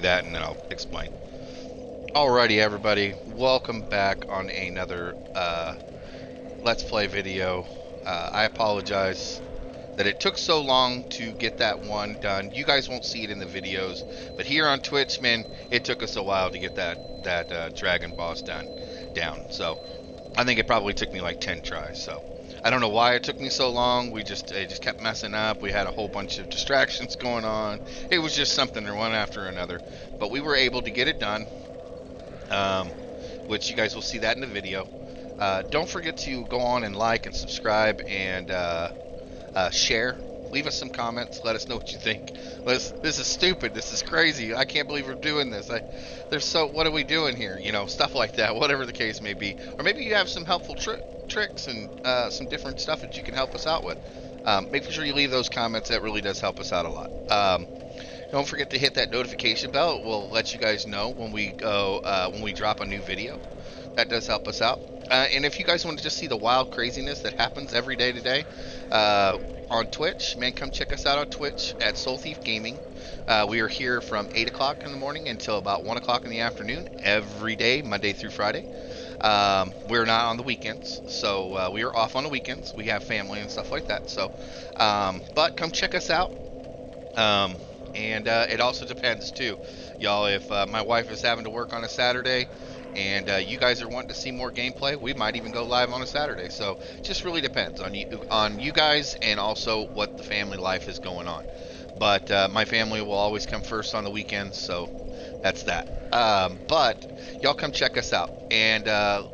do that and then I'll explain. Alrighty, everybody, welcome back on another Let's Play video. I apologize that it took so long to get that one done. You guys won't see it in the videos, but here on Twitch, man, it took us a while to get that dragon boss down. So I think it probably took me like 10 tries. So I don't know why it took me so long. It just kept messing up. We had a whole bunch of distractions going on. It was just something one after another, but we were able to get it done. Which you guys will see that in the video. Don't forget to go on and like and subscribe and share. Leave us some comments. Let us know what you think. This is stupid. This is crazy. I can't believe we're doing this. What are we doing here? You know, stuff like that. Whatever the case may be. Or maybe you have some helpful tricks and some different stuff that you can help us out with. Make sure you leave those comments. That really does help us out a lot. Don't forget to hit that notification bell. It will let you guys know when we drop a new video. That does help us out. And if you guys want to just see the wild craziness that happens every day today on Twitch, man, come check us out on Twitch at Soul Thief Gaming. We are here from 8 o'clock in the morning until about 1 o'clock in the afternoon every day, Monday through Friday. We're not on the weekends, so we are off on the weekends. We have family and stuff like that. So, but come check us out. And it also depends too, y'all. If my wife is having to work on a Saturday and you guys are wanting to see more gameplay, we might even go live on a Saturday. So it just really depends on you guys, and also what the family life is going on. But my family will always come first on the weekends, so that's that. But y'all come check us out, and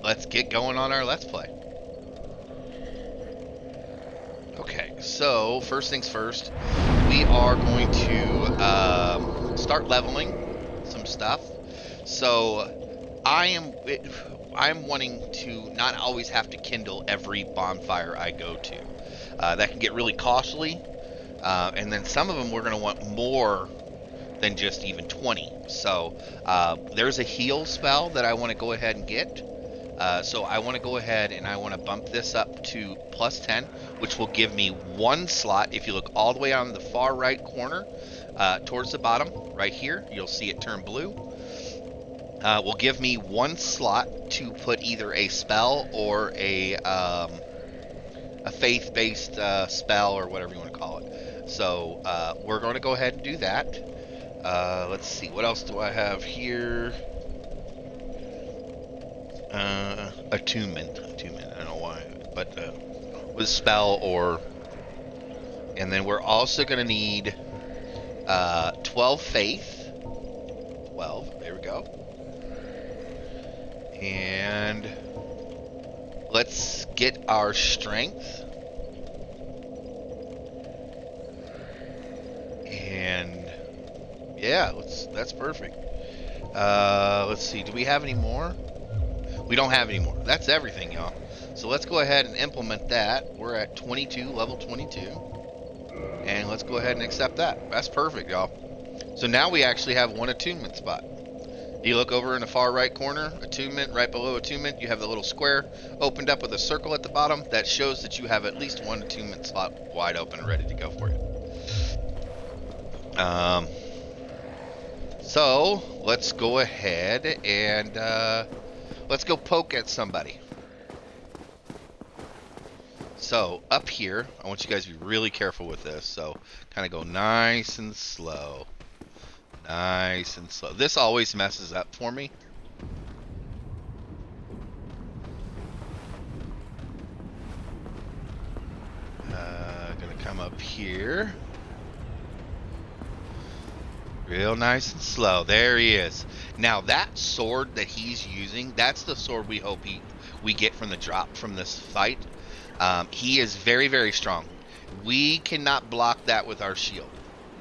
let's get going on our Let's Play. Okay, so first things first, we are going to start leveling some stuff. So I'm wanting to not always have to kindle every bonfire I go to. That can get really costly, and then some of them we're going to want more than just even 20. So there's a heal spell that I want to go ahead and get. So I want to go ahead and I want to bump this up to plus 10, which will give me one slot. If you look all the way on the far right corner, towards the bottom, right here, you'll see it turn blue. Will give me one slot to put either a spell or a faith-based spell, or whatever you want to call it. So we're going to go ahead and do that. Let's see, what else do I have here? Attunement. I don't know why, but with spell or, and then we're also going to need 12 faith. 12. There we go. And let's get our strength. And yeah, that's perfect. Let's see. Do we have any more? We don't have any more. That's everything, y'all. So let's go ahead and implement that. We're at 22, level 22. And let's go ahead and accept that. That's perfect, y'all. So now we actually have one attunement spot. You look over in the far right corner, attunement, right below attunement, you have the little square opened up with a circle at the bottom. That shows that you have at least one attunement slot wide open and ready to go for you. So let's go ahead and let's go poke at somebody. So up here, I want you guys to be really careful with this. So kind of go nice and slow. Nice and slow. This always messes up for me. Gonna come up here. Real nice and slow. There he is. Now that sword that he's using, that's the sword we hope we get from the drop from this fight. He is very, very strong. We cannot block that with our shield.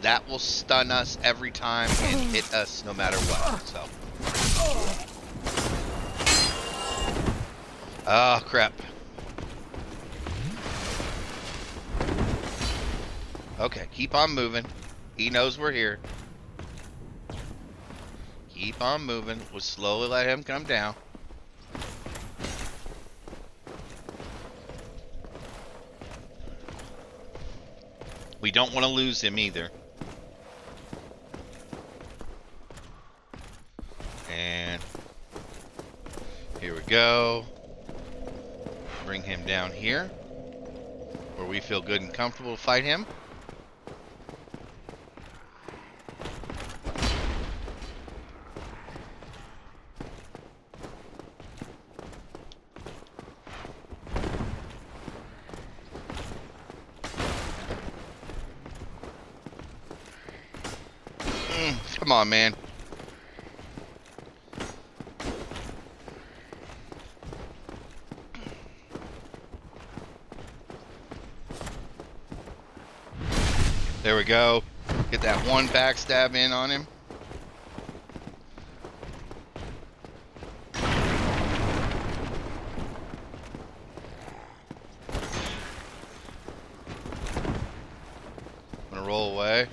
That will stun us every time and hit us no matter what. So. Oh, crap. Okay, keep on moving. He knows we're here. Keep on moving. We'll slowly let him come down. We don't want to lose him either. Here we go. Bring him down here, where we feel good and comfortable to fight him. Come on, man. There we go. Get that one backstab in on him. I'm gonna roll away.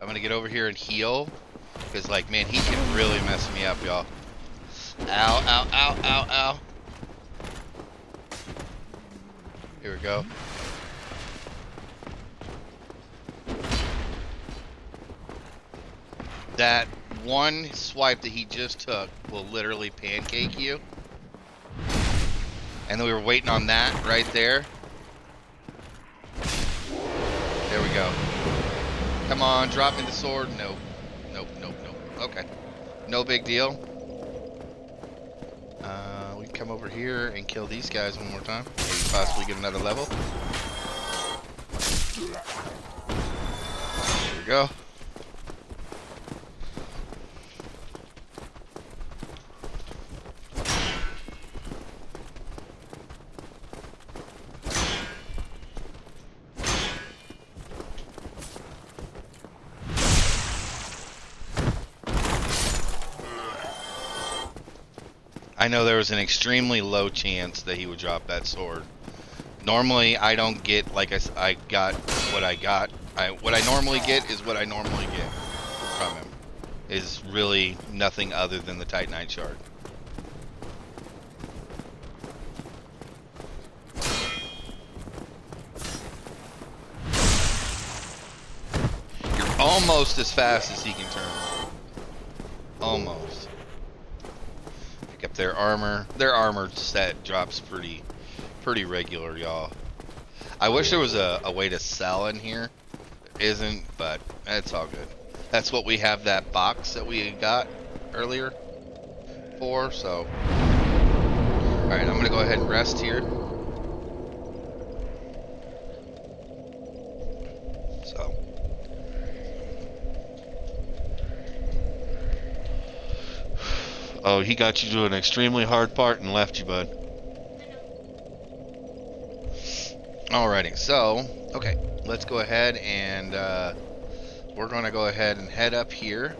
I'm gonna get over here and heal. Because, like, man, he can really mess me up, y'all. Ow, ow, ow, ow, ow. Here we go. That one swipe that he just took will literally pancake you. And then we were waiting on that right there. There we go. Come on, drop me the sword. Nope. Nope, nope, nope. Okay. No big deal. We can come over here and kill these guys one more time. Maybe possibly get another level. There we go. I know there was an extremely low chance that he would drop that sword. Normally, I don't get, like I got what I got. What I normally get is what I normally get from him. Is really nothing other than the Titanite shard. You're almost as fast as he can turn. Almost. Up their armor. Their armor set drops pretty regular, y'all. I wish there was a way to sell in here. There isn't, but it's all good. That's what we have that box that we got earlier for, so. Alright, I'm gonna go ahead and rest here. So. Oh, he got you to an extremely hard part and left you, bud. Alrighty, so, okay, let's go ahead and we're going to go ahead and head up here.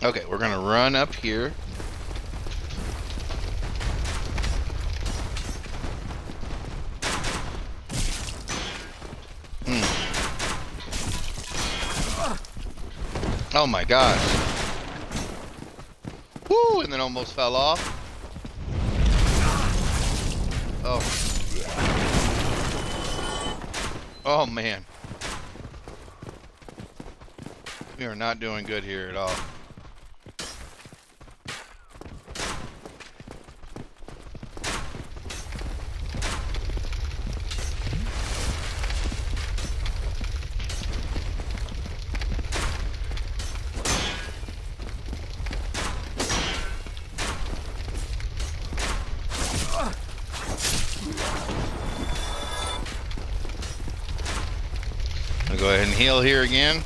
Okay, we're going to run up here. Oh my gosh. Woo, and then almost fell off. Oh. Oh man. We are not doing good here at all. Go ahead and heal here again.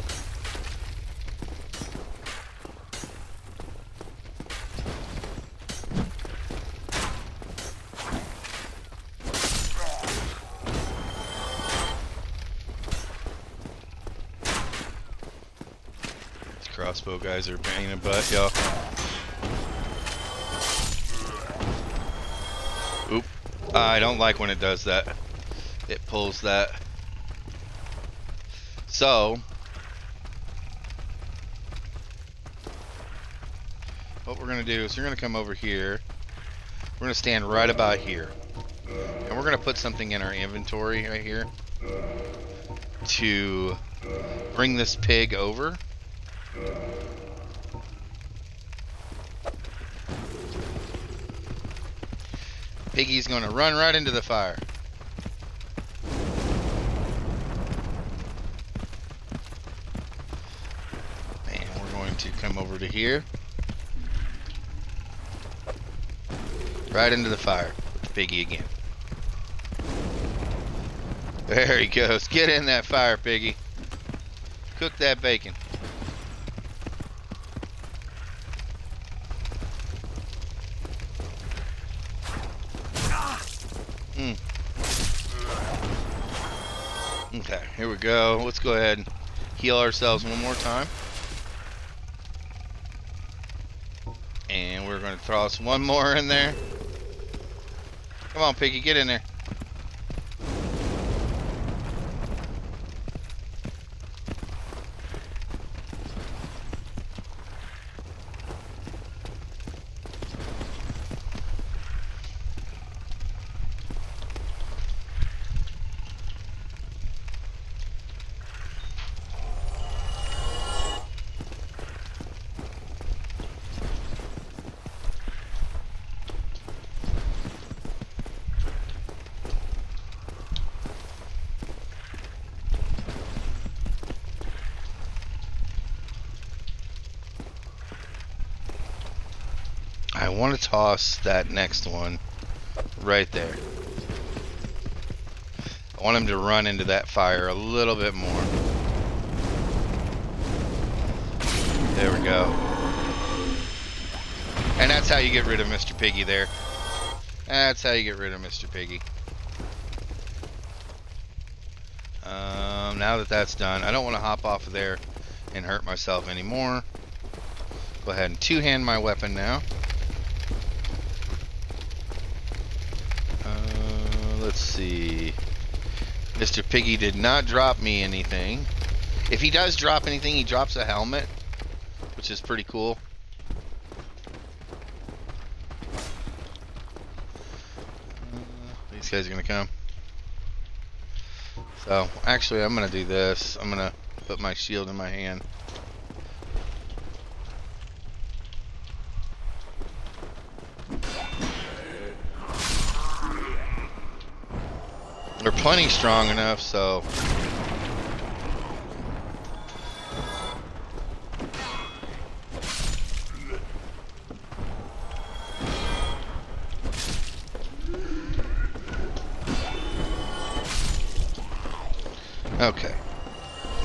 These crossbow guys are a pain in the butt, y'all. Oop. I don't like when it does that. It pulls that. So, what we're going to do is we're going to come over here. We're going to stand right about here. And we're going to put something in our inventory right here to bring this pig over. Piggy's going to run right into the fire. And we're going to come over to here. Right into the fire with Piggy again. There he goes. Get in that fire, Piggy. Cook that bacon. Okay, here we go. Let's go ahead and heal ourselves one more time. And we're going to toss one more in there. Come on, Piggy, get in there. I want to toss that next one right there. I want him to run into that fire a little bit more. There we go. And that's how you get rid of Mr. Piggy there. That's how you get rid of Mr. Piggy. Now that that's done, I don't want to hop off of there and hurt myself anymore. Go ahead and two-hand my weapon now. Let's see. Mr. Piggy did not drop me anything. If he does drop anything, he drops a helmet, which is pretty cool. These guys are gonna come. So, actually, I'm gonna do this. I'm gonna put my shield in my hand. They're plenty strong enough, so okay.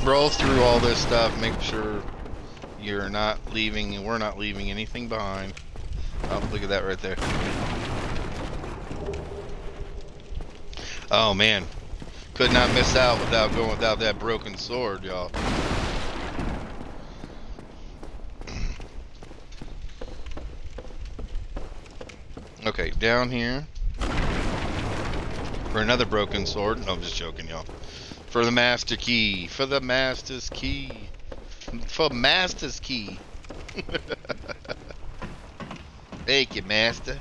Roll through all this stuff, make sure you're not leaving and we're not leaving anything behind. Oh, look at that right there. Oh man, could not miss out without going without that broken sword, y'all. Okay, down here for another broken sword. No, I'm just joking, y'all. For the master key, for the master's key, for master's key. Thank you, master.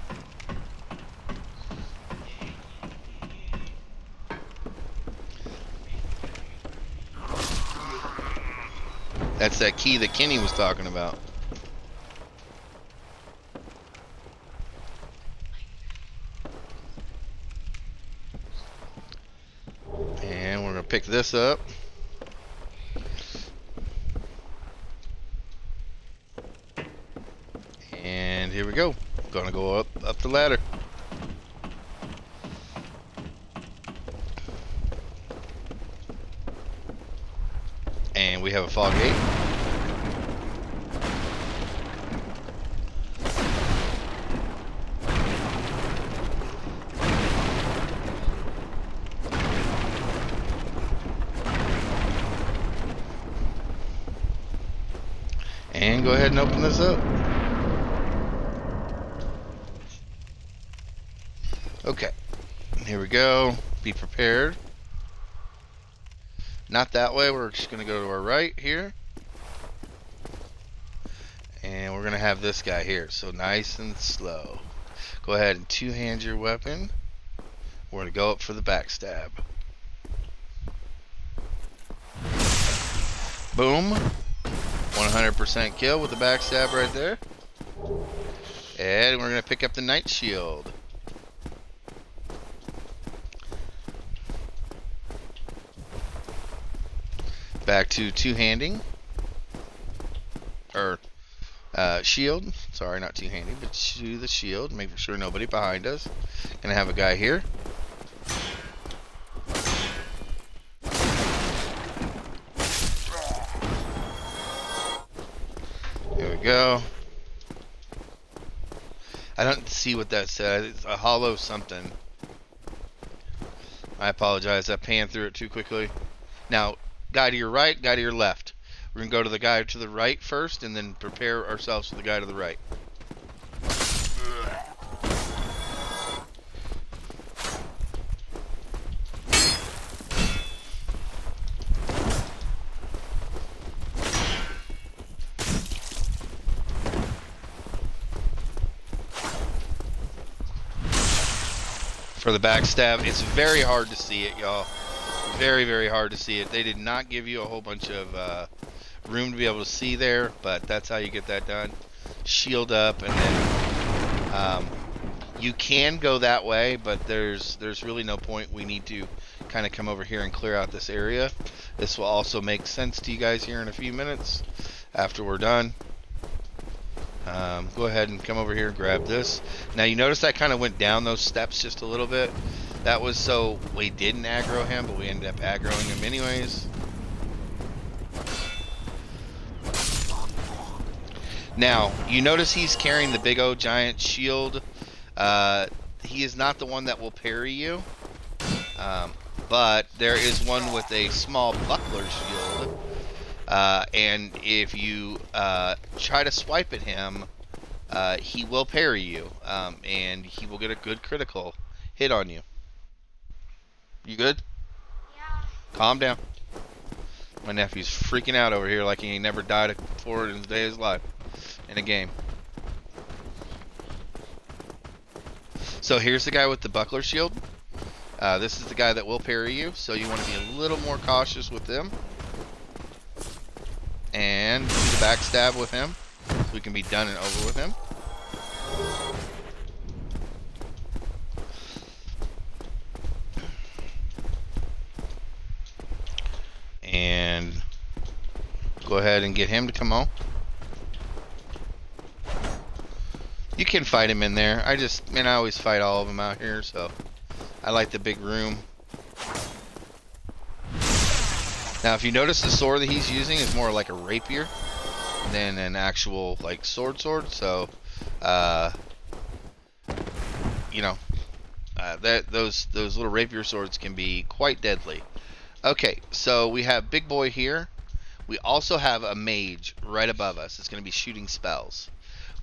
That's that key that Kenny was talking about. And we're going to pick this up. And here we go. Gonna go up the ladder. And we have a fog gate. And go ahead and open this up. Okay, here we go. Be prepared. Not that way, we're just going to go to our right here. And we're going to have this guy here, so nice and slow. Go ahead and two-hand your weapon. We're going to go up for the backstab. Boom. 100% kill with the backstab right there. And we're going to pick up the Knight Shield. Back to two-handing. Or shield. Sorry, not two-handing, but to the shield. Make sure nobody behind us. Gonna have a guy here. There we go. I don't see what that said. It's a hollow something. I apologize. I panned through it too quickly. Now, guy to your right, guy to your left. We're going to go to the guy to the right first, and then prepare ourselves for the guy to the right. For the backstab, it's very hard to see it, y'all. Very, very hard to see it. They did not give you a whole bunch of room to be able to see there, but that's how you get that done. Shield up, and then you can go that way, but there's really no point. We need to kind of come over here and clear out this area. This will also make sense to you guys here in a few minutes after we're done. Go ahead and come over here and grab this. Now you notice I kind of went down those steps just a little bit. That was so we didn't aggro him, but we ended up aggroing him anyways. Now, you notice he's carrying the big old giant shield. He is not the one that will parry you. But there is one with a small buckler shield. And if you try to swipe at him, he will parry you. And he will get a good critical hit on you. You good? Yeah. Calm down. My nephew's freaking out over here like he ain't never died before in his day of his life in a game. So here's the guy with the buckler shield. This is the guy that will parry you, so you want to be a little more cautious with them. And do the backstab with him, so we can be done and over with him. And go ahead and get him to come on. You can fight him in there. I always fight all of them out here, so I like the big room. Now, if you notice, the sword that he's using is more like a rapier than an actual like sword. So, you know, those little rapier swords can be quite deadly. Okay, so we have Big Boy here. We also have a mage right above us. It's going to be shooting spells.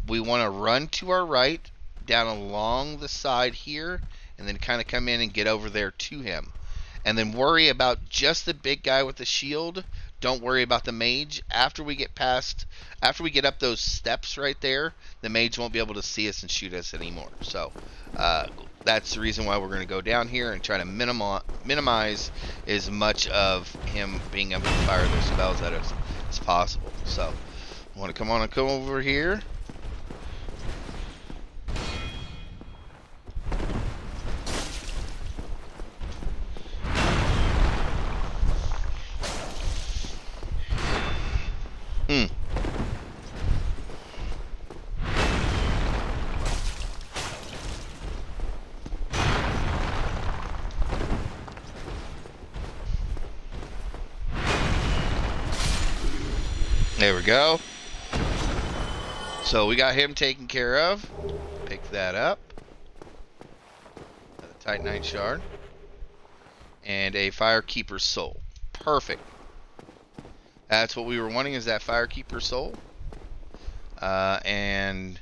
We want to run to our right, down along the side here, and then kind of come in and get over there to him. And then worry about just the big guy with the shield. Don't worry about the mage. After we get up those steps right there, the mage won't be able to see us and shoot us anymore. So, that's the reason why we're going to go down here and try to minimize as much of him being able to fire those spells at us as possible. So, I want to come over here. There we go. So we got him taken care of. Pick that up. A Titanite shard. And a Firekeeper soul. Perfect. That's what we were wanting, is that Firekeeper soul. And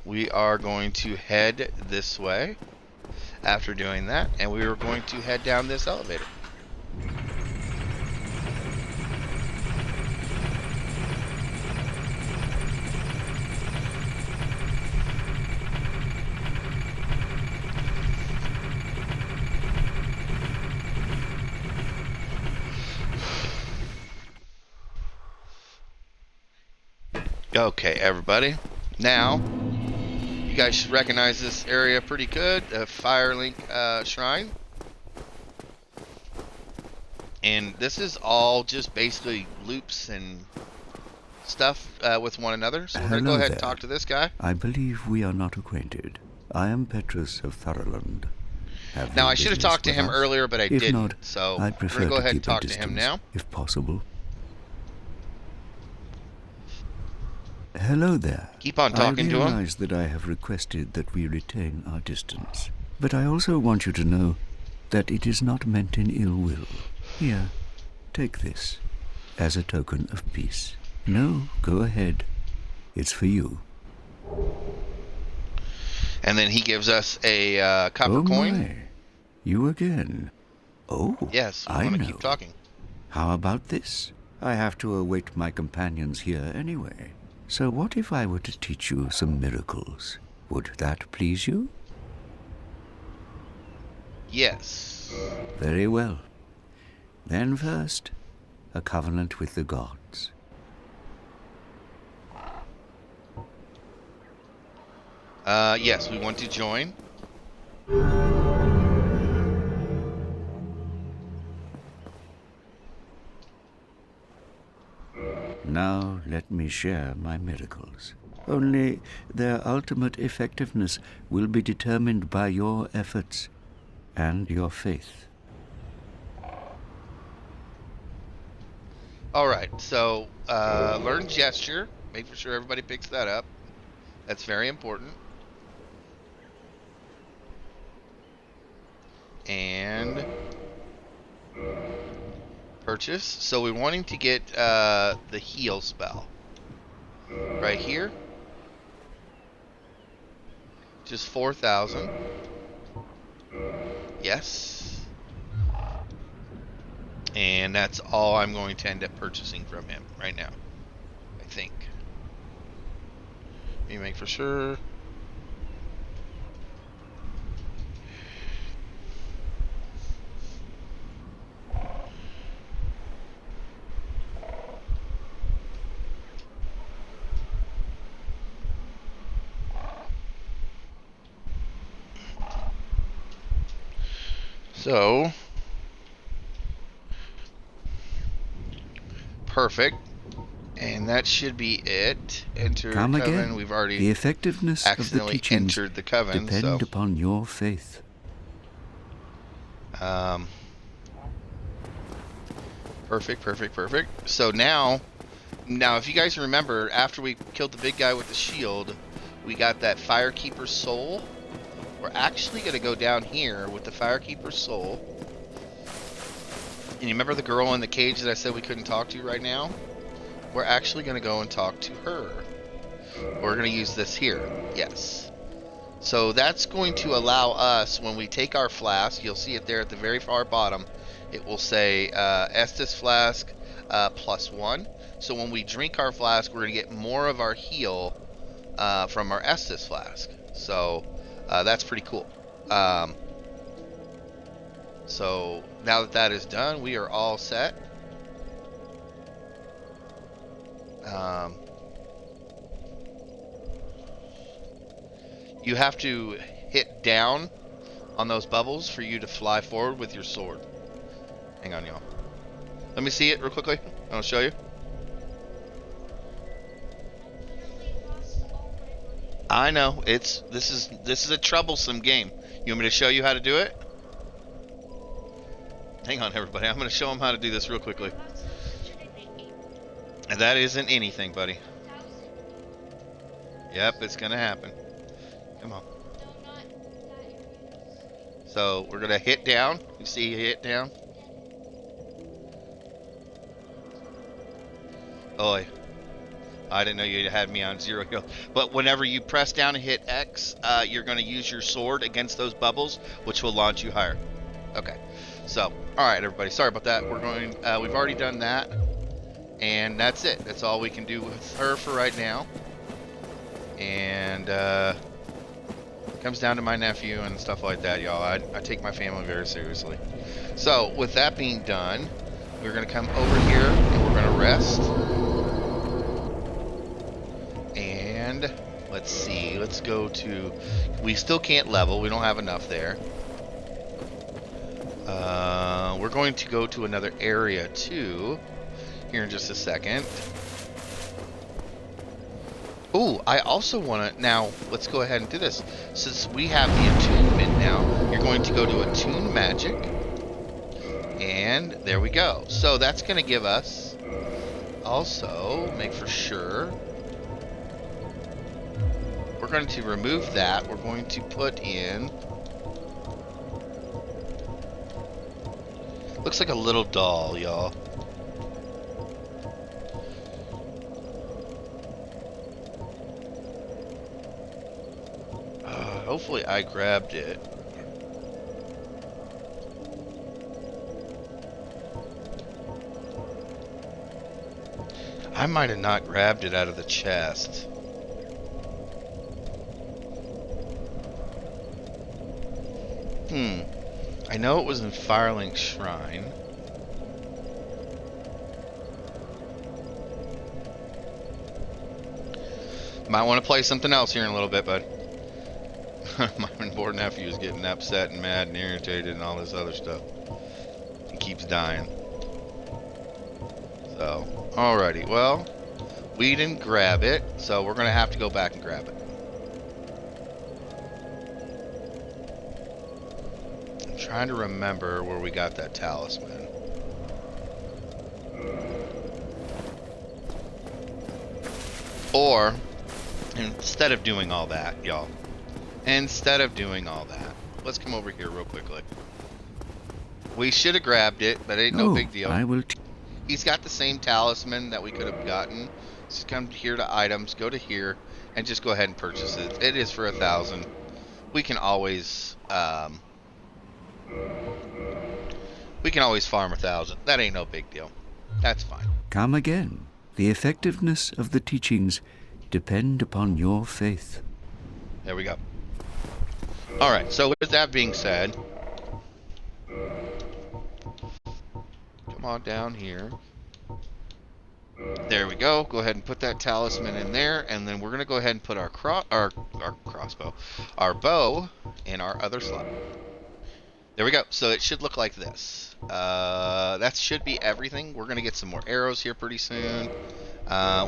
we are going to head this way after doing that. And we are going to head down this elevator. Okay, everybody. Now, you guys should recognize this area pretty good. The Firelink Shrine. And this is all just basically loops and stuff with one another. So we're going to go ahead and talk to this guy. I believe we are not acquainted. I am Petrus of Thoroland. Now, I should have talked to him earlier, but I didn't. Not, so I'd we're going to go ahead and talk to him now. If possible. Hello there. Keep on talking to him. I realize that I have requested that we retain our distance. But I also want you to know that it is not meant in ill will. Here, take this as a token of peace. No, go ahead. It's for you. And then he gives us a copper coin. My. You again. Oh, yes, I want to keep talking. How about this? I have to await my companions here anyway. So what if I were to teach you some miracles? Would that please you? Yes. Very well. Then first, a covenant with the gods. Yes, we want to join. Now let me share my miracles. Only their ultimate effectiveness will be determined by your efforts and your faith. Alright, so learn gesture. Make sure everybody picks that up. That's very important. And purchase. So we're wanting to get the heal spell right here. Just 4,000. Yes. And that's all I'm going to end up purchasing from him right now, I think. Let me make for sure. So, perfect. And that should be it. Enter Come coven. Again. We've already the effectiveness accidentally of the teachings entered the coven. Depend upon your faith. Perfect. So now if you guys remember, after we killed the big guy with the shield, we got that Firekeeper's soul. We're actually going to go down here with the Firekeeper's soul. And you remember the girl in the cage that I said we couldn't talk to right now? We're actually going to go and talk to her. We're going to use this here. Yes. So that's going to allow us, when we take our flask, you'll see it there at the very far bottom. It will say Estus flask +1. So when we drink our flask, we're going to get more of our heal from our Estus flask. So that's pretty cool. So now that that is done, we are all set. You have to hit down on those bubbles for you to fly forward with your sword. Hang on, y'all. Let me see it real quickly. I'll show you. I know this is a troublesome game. You want me to show you how to do it? Hang on, everybody. I'm going to show them how to do this real quickly. And that isn't anything, buddy. Yep, it's going to happen. Come on. So we're going to hit down. You see hit down? Oi. I didn't know you had me on 0 health. But whenever you press down and hit X, you're going to use your sword against those bubbles, which will launch you higher. Okay. So, alright everybody. Sorry about that. We're going, we've already done that. And that's it. That's all we can do with her for right now. And, comes down to my nephew and stuff like that, y'all. I take my family very seriously. So, with that being done, we're going to come over here and we're going to rest. And let's see. Let's go to... We still can't level. We don't have enough there. We're going to go to another area, too, here in just a second. Ooh, I also want to... Now, let's go ahead and do this. Since we have the attunement now, you're going to go to Attune Magic. And there we go. So that's going to give us... Also, make for sure... We're going to remove that. We're going to put in... Looks like a little doll, y'all. Hopefully I grabbed it. I might have not grabbed it out of the chest. I know it was in Firelink Shrine. Might want to play something else here in a little bit, bud. My poor nephew is getting upset and mad and irritated and all this other stuff. He keeps dying. So, alrighty. Well, we didn't grab it, so we're going to have to go back and grab it. I'm trying to remember where we got that talisman. Or, instead of doing all that, y'all, let's come over here real quickly. We should have grabbed it, but it ain't no big deal. He's got the same talisman that we could have gotten. Just come here to items, go to here, and just go ahead and purchase it. It is for 1,000. We can always, farm 1,000. That ain't no big deal. That's fine. Come again. The effectiveness of the teachings depend upon your faith. There we go. Alright, so with that being said, come on down here. There we go. Go ahead and put that talisman in there, and then we're going to go ahead and put our crossbow, our bow, in our other slot. There we go. So it should look like this. That should be everything. We're going to get some more arrows here pretty soon.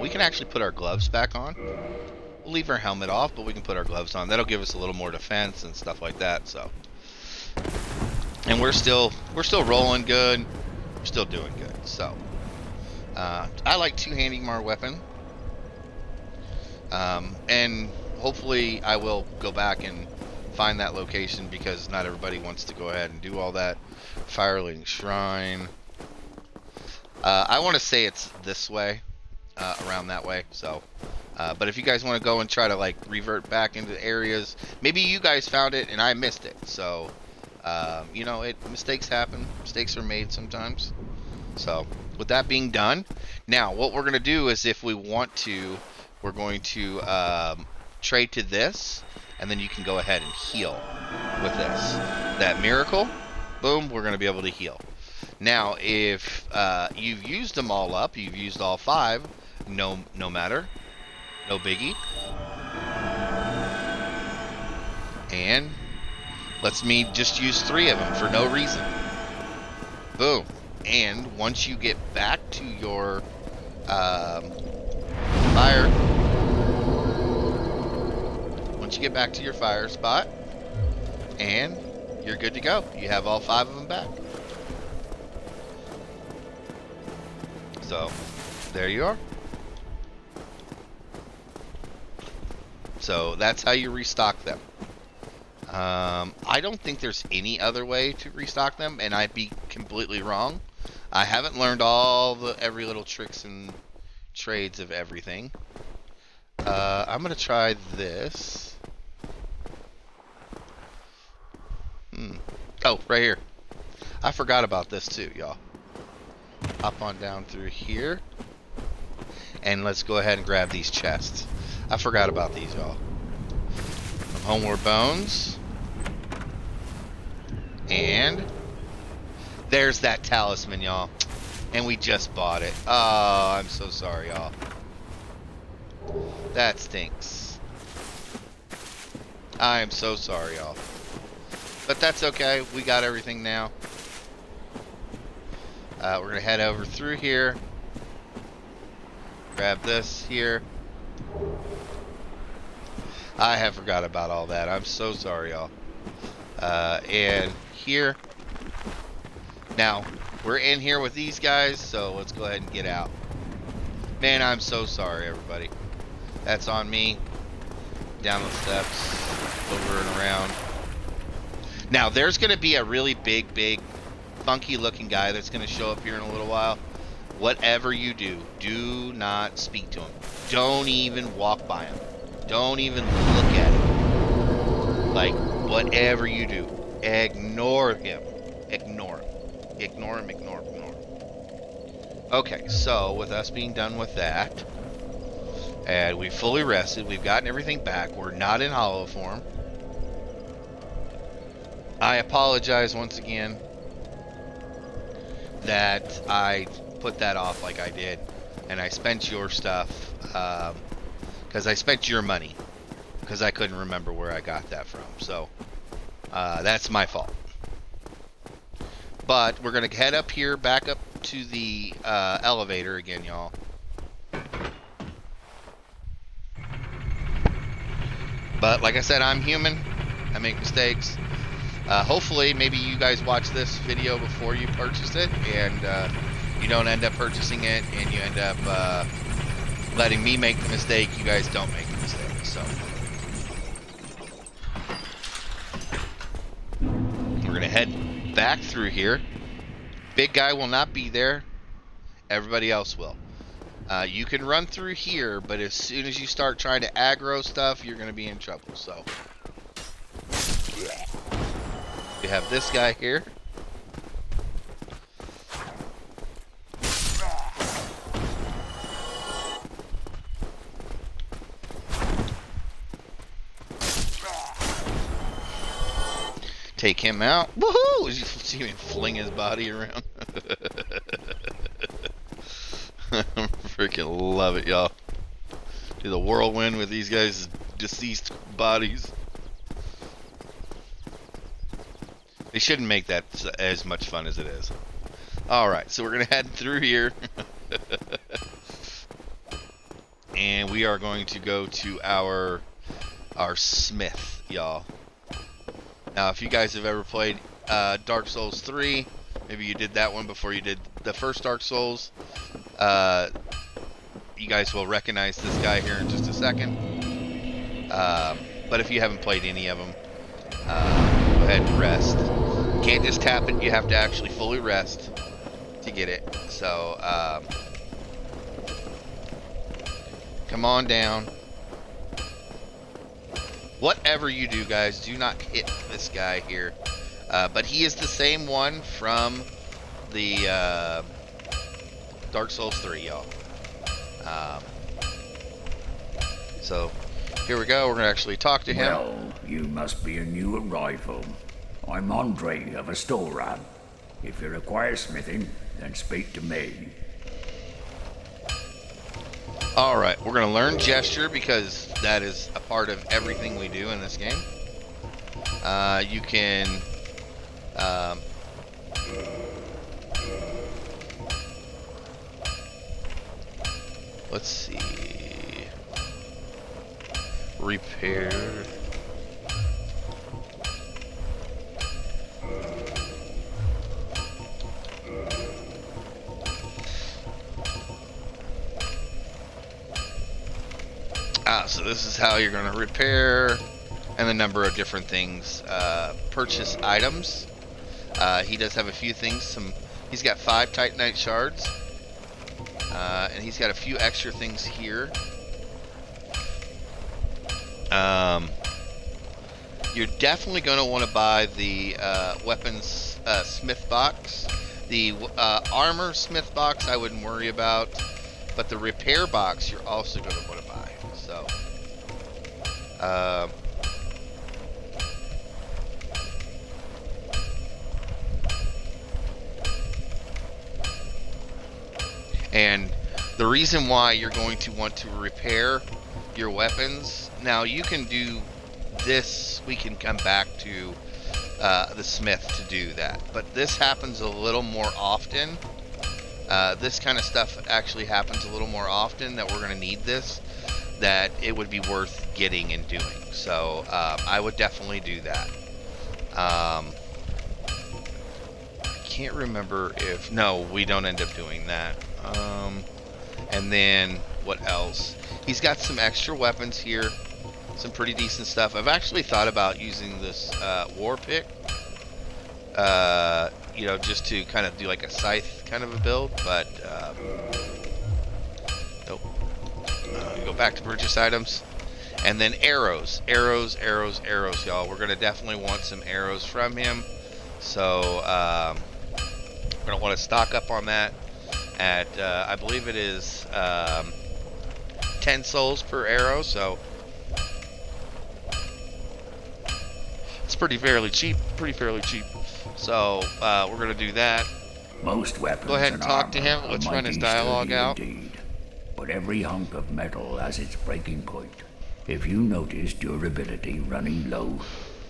We can actually put our gloves back on. We'll leave our helmet off, but we can put our gloves on. That'll give us a little more defense and stuff like that. So, and we're still rolling good. We're still doing good. So, I like two-handing our weapon, and hopefully I will go back and find that location because not everybody wants to go ahead and do all that. Firelink Shrine. I want to say it's this way, around that way. So. But if you guys want to go and try to like revert back into areas, maybe you guys found it and I missed it. So, you know, mistakes happen. Mistakes are made sometimes. So, with that being done, now what we're going to do is if we want to, we're going to trade to this, and then you can go ahead and heal with this. That miracle, boom, we're going to be able to heal. Now, if you've used them all up, you've used all 5, no matter. No biggie. And lets me just use 3 of them for no reason. Boom. And once you get back to your fire, once you get back to your fire spot, and you're good to go. You have all 5 of them back. So, there you are. So that's how you restock them. I don't think there's any other way to restock them, and I'd be completely wrong. I haven't learned every little tricks and trades of everything. I'm gonna try this. Oh, right here. I forgot about this too, y'all. Hop on down through here, and let's go ahead and grab these chests. I forgot about these, y'all. Homeward Bones. And there's that talisman, y'all. And we just bought it. Oh, I'm so sorry, y'all. That stinks. I am so sorry, y'all. But that's okay. We got everything now. We're going to head over through here. Grab this here. I have forgot about all that. I'm so sorry, y'all. And here. Now, we're in here with these guys, so let's go ahead and get out. Man, I'm so sorry, everybody. That's on me. Down the steps. Over and around. Now, there's going to be a really big, funky looking guy that's going to show up here in a little while. Whatever you do, do not speak to him. Don't even walk by him. Don't even look at him. Like, whatever you do, ignore him. Ignore him. Ignore him, ignore him, ignore him. Okay, so with us being done with that, and we fully rested, we've gotten everything back, we're not in hollow form. I apologize once again that I put that off like I did, and I spent your stuff, because I spent your money, because I couldn't remember where I got that from, so that's my fault. But we're going to head up here, back up to the elevator again, y'all. But like I said, I'm human. I make mistakes. Hopefully, maybe you guys watch this video before you purchase it, and you don't end up purchasing it, and you end up letting me make the mistake. You guys don't make the mistake. So we're going to head back through here. Big guy will not be there. Everybody else will. You can run through here, but as soon as you start trying to aggro stuff, you're going to be in trouble. So we have this guy here. Take him out. Woohoo! You see him fling his body around. I freaking love it, y'all. Do the whirlwind with these guys' deceased bodies. They shouldn't make that as much fun as it is. Alright, so we're going to head through here. And we are going to go to our smith, y'all. Now, if you guys have ever played Dark Souls 3, maybe you did that one before you did the first Dark Souls, you guys will recognize this guy here in just a second. But if you haven't played any of them, go ahead and rest. You can't just tap it, you have to actually fully rest to get it. So, come on down. Whatever you do, guys, do not hit this guy here. But he is the same one from the Dark Souls 3, y'all. So, here we go. We're going to actually talk to him. Well, you must be a new arrival. I'm Andre of Astoria. If you require smithing, then speak to me. Alright, we're going to learn gesture because that is a part of everything we do in this game. You can let's see, repair. So this is how you're going to repair, and the number of different things. Purchase items. He does have a few things. He's got 5 Titanite shards, and he's got a few extra things here. You're definitely going to want to buy the weapons smith box. The armor smith box I wouldn't worry about, but the repair box you're also going to want to buy. So, and the reason why you're going to want to repair your weapons. Now you can do this. We can come back to the smith to do that, but this happens a little more often. This kind of stuff actually happens a little more often, that we're going to need this, that it would be worth getting and doing. So I would definitely do that. I can't remember if... No, we don't end up doing that. And then what else? He's got some extra weapons here, some pretty decent stuff. I've actually thought about using this war pick, you know, just to kind of do like a scythe kind of a build, but nope. Go back to purchase items, and then arrows, arrows, arrows, arrows, y'all. We're gonna definitely want some arrows from him, so we're gonna want to stock up on that. At I believe it is 10 souls per arrow, so it's pretty fairly cheap. So we're gonna do that. Most weapons. Go ahead and talk to him. Let's run his dialogue out. Indeed. But every hunk of metal has its breaking point. If you notice durability running low,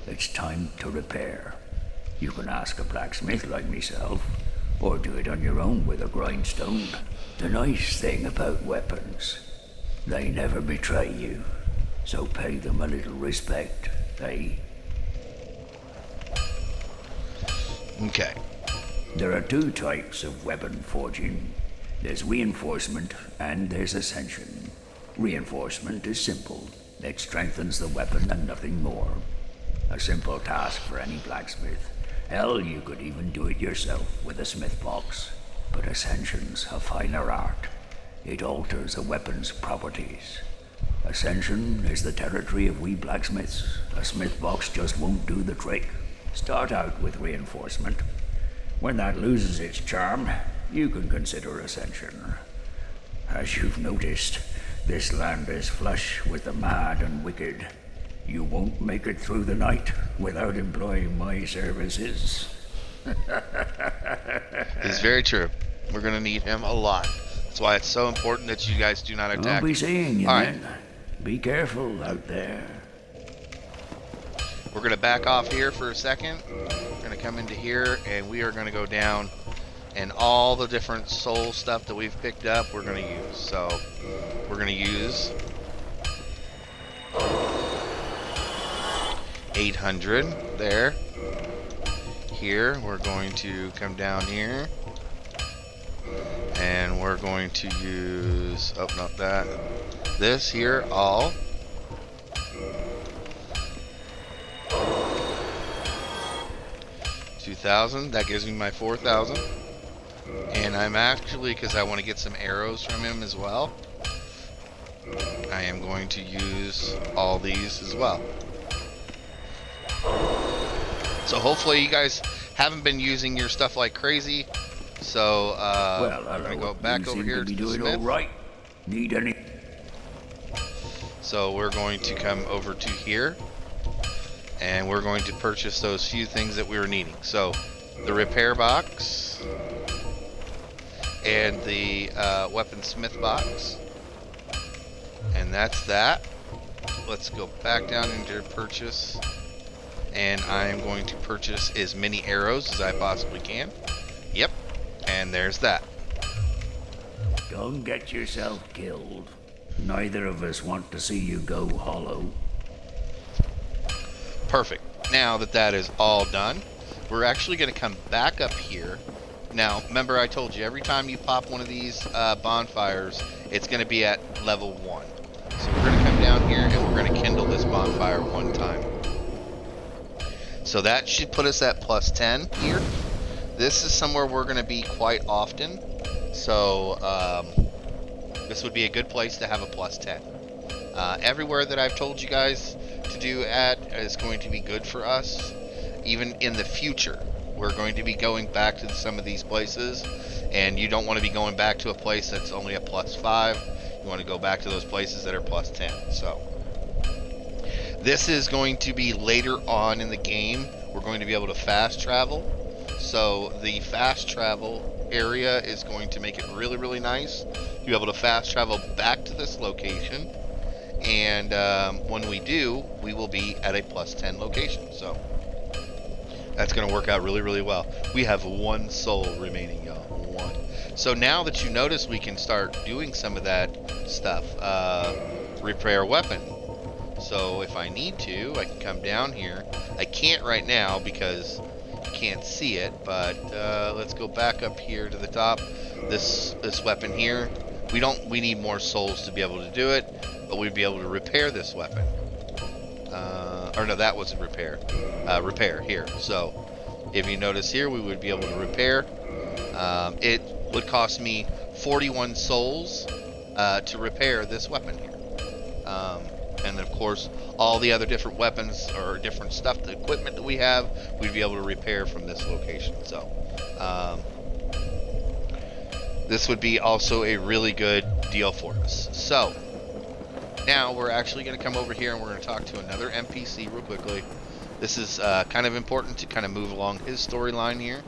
it's time to repair. You can ask a blacksmith like myself, or do it on your own with a grindstone. The nice thing about weapons, they never betray you, so pay them a little respect, eh? Okay. There are two types of weapon forging. There's reinforcement and there's ascension. Reinforcement is simple. It strengthens the weapon and nothing more. A simple task for any blacksmith. Hell, you could even do it yourself with a smith box. But ascension's a finer art. It alters a weapon's properties. Ascension is the territory of we blacksmiths. A smith box just won't do the trick. Start out with reinforcement. When that loses its charm, you can consider ascension. As you've noticed, this land is flush with the mad and wicked. You won't make it through the night without employing my services. It's very true. We're gonna need him a lot. That's why it's so important that you guys do not attack. I'll be seeing you, All then. Right. Be careful out there. We're gonna back off here for a second. We're gonna come into here, and we are gonna go down, and all the different soul stuff that we've picked up, we're gonna use. So we're gonna use 800 there. Here, we're going to come down here, and we're going to use, oh, not that. This here, all. $2,000, that gives me my 4,000. And I'm actually, because I want to get some arrows from him as well, I am going to use all these as well. So hopefully you guys haven't been using your stuff like crazy. So Well, I'm gonna go back over here to the doing smith. all right. Need any? So we're going to come over to here, and we're going to purchase those few things that we were needing. So the repair box and the weaponsmith box, and that's that. Let's go back down into purchase, and I am going to purchase as many arrows as I possibly can. Yep, and there's that. Don't get yourself killed. Neither of us want to see you go hollow. Perfect. Now that that is all done, we're actually going to come back up here. Now, remember I told you, every time you pop one of these bonfires, it's going to be at level 1. So we're going to come down here, and we're going to kindle this bonfire one time. So that should put us at plus 10 here. This is somewhere we're going to be quite often. So this would be a good place to have a plus 10. Everywhere that I've told you guys to do at is going to be good for us. Even in the future, we're going to be going back to some of these places, and you don't want to be going back to a place that's only a plus 5. You want to go back to those places that are plus 10. So this is going to be later on in the game. We're going to be able to fast travel. So the fast travel area is going to make it really, really nice to be able to fast travel back to this location And when we do, we will be at a +10 location. So that's going to work out really, really well. We have 1 soul remaining, y'all. 1. So now that you notice, we can start doing some of that stuff. Repair weapon. So if I need to, I can come down here. I can't right now because you can't see it, but let's go back up here to the top. This weapon here, we need more souls to be able to do it, but we'd be able to repair this weapon. Or no, that wasn't repair. Repair here. So if you notice here, we would be able to repair. It would cost me 41 souls to repair this weapon here. And of course, all the other different weapons or different stuff, the equipment that we have, we'd be able to repair from this location. So this would be also a really good deal for us. So now we're actually going to come over here and we're going to talk to another NPC real quickly. This is kind of important to kind of move along his storyline here.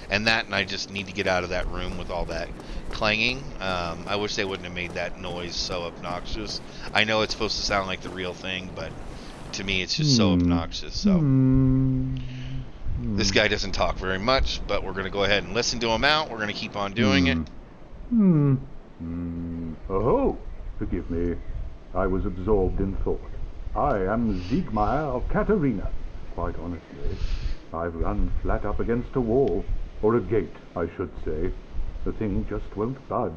And I just need to get out of that room with all that clanging. I wish they wouldn't have made that noise so obnoxious. I know it's supposed to sound like the real thing, but to me it's just so obnoxious. So this guy doesn't talk very much, but we're going to go ahead and listen to him out. We're going to keep on doing it. Oh, forgive me. I was absorbed in thought. I am Siegmeyer of Katarina. Quite honestly, I've run flat up against a wall. Or a gate, I should say. The thing just won't budge,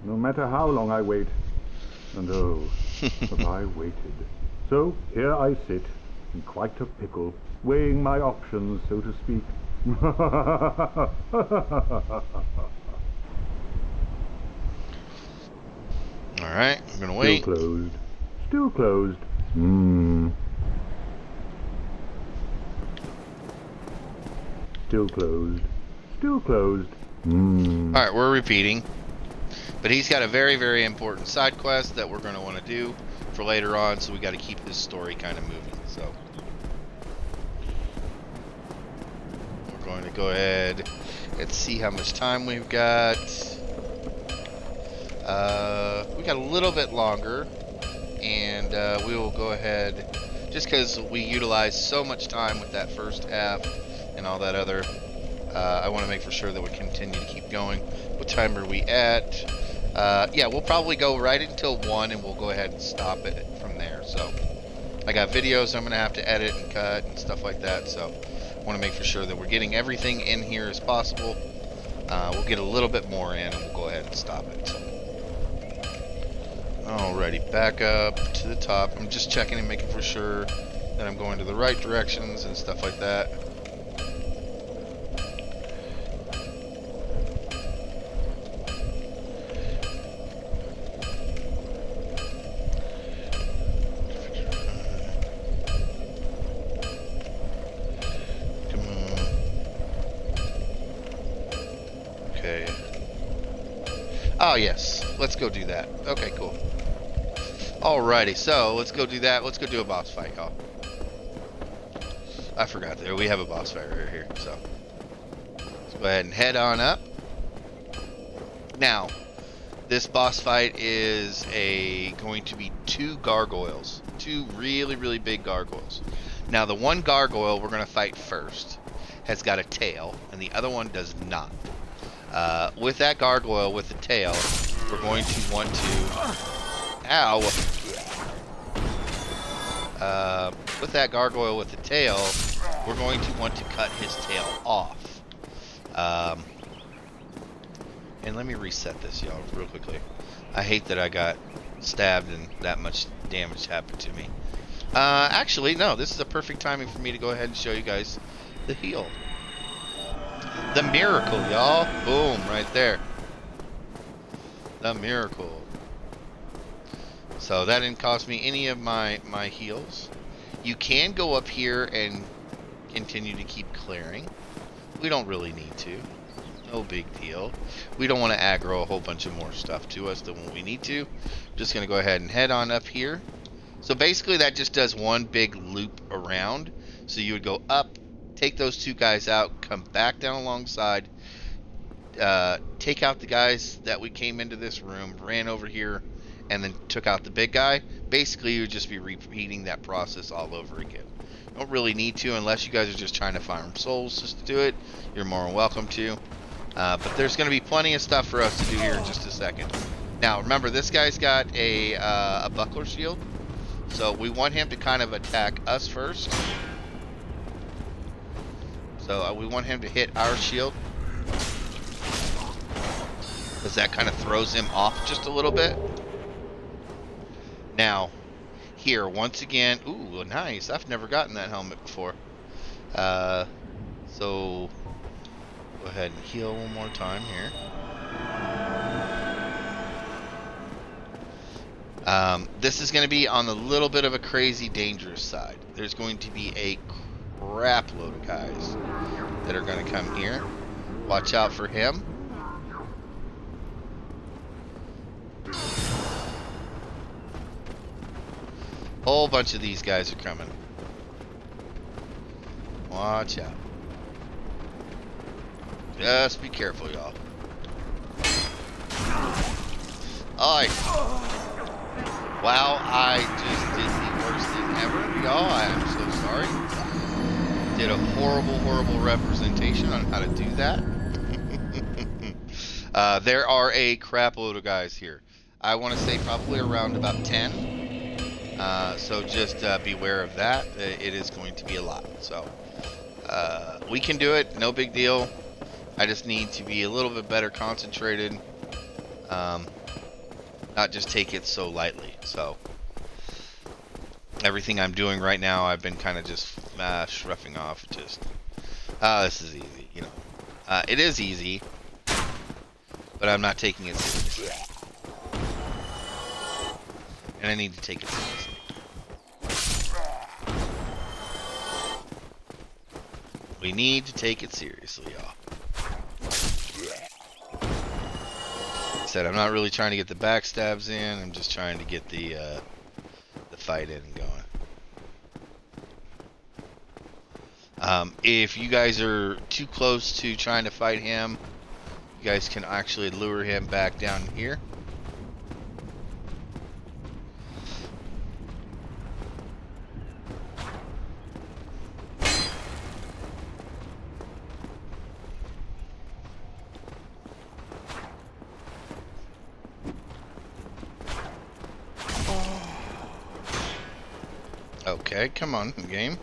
no matter how long I wait. And oh, have I waited. So here I sit, in quite a pickle, weighing my options, so to speak. Alright, I'm gonna wait. Still closed. Still closed. Still closed. Still closed. Alright, we're repeating. But he's got a very, very important side quest that we're going to want to do for later on, so we got to keep his story kind of moving. So we're going to go ahead and see how much time we've got. We got a little bit longer, and we will go ahead, just because we utilized so much time with that first half and all that other. I want to make for sure that we continue to keep going. What time are we at? Yeah, we'll probably go right until 1, and we'll go ahead and stop it from there. So I got videos I'm going to have to edit and cut and stuff like that. So I want to make for sure that we're getting everything in here as possible. We'll get a little bit more in, and we'll go ahead and stop it. Alrighty, back up to the top. I'm just checking and making for sure that I'm going to the right directions and stuff like that. Oh, yes. Let's go do that. Okay, cool. Alrighty, so let's go do that. Let's go do a boss fight, y'all. I forgot that we have a boss fight right here, so let's go ahead and head on up. Now, this boss fight is going to be 2 gargoyles. 2 really, really big gargoyles. Now, the one gargoyle we're going to fight first has got a tail, and the other one does not. With that gargoyle with the tail, we're going to want to... Ow! With that gargoyle with the tail, we're going to want to cut his tail off. And let me reset this, y'all, real quickly. I hate that I got stabbed and that much damage happened to me. Actually, no, this is a perfect timing for me to go ahead and show you guys the heal. The miracle, y'all. Boom, right there. The miracle. So that didn't cost me any of my heals. You can go up here and continue to keep clearing. We don't really need to. No big deal. We don't want to aggro a whole bunch of more stuff to us than what we need to. Just going to go ahead and head on up here. So basically that just does one big loop around. So you would go up, take those 2 guys out, come back down alongside, take out the guys that we came into this room, ran over here, and then took out the big guy, basically you would just be repeating that process all over again. You don't really need to unless you guys are just trying to farm souls just to do it. You're more than welcome to. But there's going to be plenty of stuff for us to do here in just a second. Now, remember, this guy's got a buckler shield, so we want him to kind of attack us first. So we want him to hit our shield, because that kind of throws him off just a little bit. Now, here, once again, ooh, nice. I've never gotten that helmet before. So, go ahead and heal one more time here. This is going to be on a little bit of a crazy, dangerous side. There's going to be a crap load of guys that are going to come here. Watch out for him. Whole bunch of these guys are coming. Watch out. Just be careful, y'all. Wow, I just did the worst thing ever, y'all. I am so sorry. Did a horrible, horrible representation on how to do that. There are a crap load of guys here. I want to say probably around about 10. So just beware of that. It is going to be a lot. So we can do it. No big deal. I just need to be a little bit better concentrated. Not just take it so lightly. So everything I'm doing right now, I've been kind of just roughing off. Just this is easy, you know. It is easy, but I'm not taking it seriously, and I need to take it seriously. We need to take it seriously, y'all. Said I'm not really trying to get the backstabs in. I'm just trying to get the fight in and going. If you guys are too close to trying to fight him, you guys can actually lure him back down here. Okay, come on, game.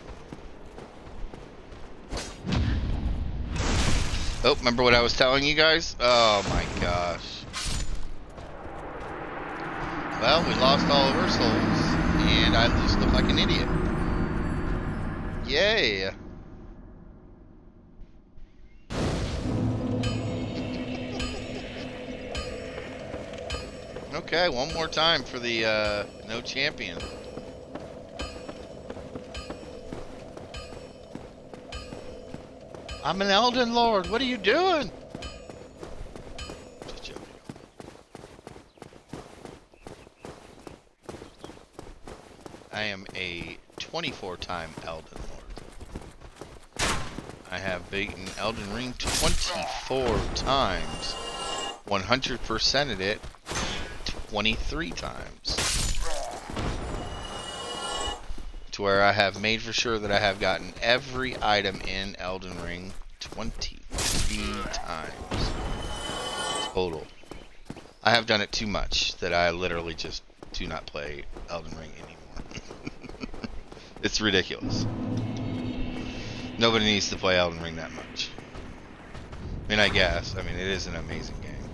Oh, remember what I was telling you guys? Oh my gosh. Well, we lost all of our souls, and I just look like an idiot. Yay! Okay, one more time for the no champion. I'm an Elden Lord. What are you doing? Just joking. I am a 24-time Elden Lord. I have beaten Elden Ring 24 times. 100%ed it 23 times. To where I have made for sure that I have gotten every item in Elden Ring 23 times total. I have done it too much that I literally just do not play Elden Ring anymore. It's ridiculous. Nobody needs to play Elden Ring that much. I mean, I guess. I mean, it is an amazing game.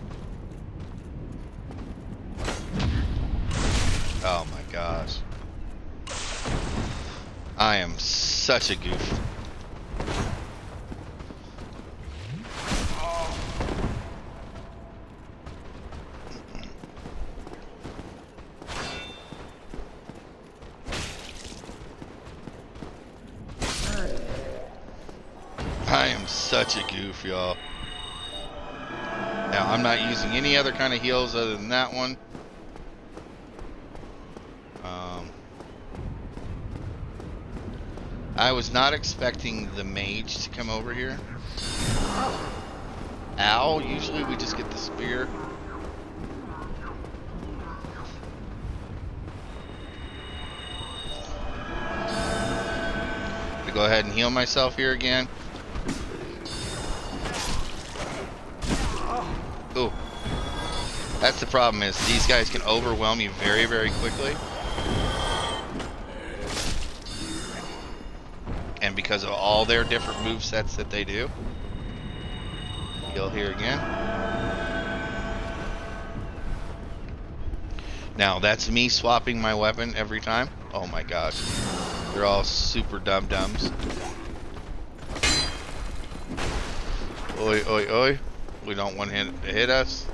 Oh my gosh. I am such a goof. I am such a goof, y'all. Now, I'm not using any other kind of heals other than that one. I was not expecting the mage to come over here. Ow, usually we just get the spear. go ahead and heal myself here again. Ooh. That's the problem, is these guys can overwhelm you very, very quickly. And because of all their different move sets that they do. Heal here again. Now, that's me swapping my weapon every time. Oh my gosh. They're all super dum-dums. Oi, oi, oi. We don't want him to hit us.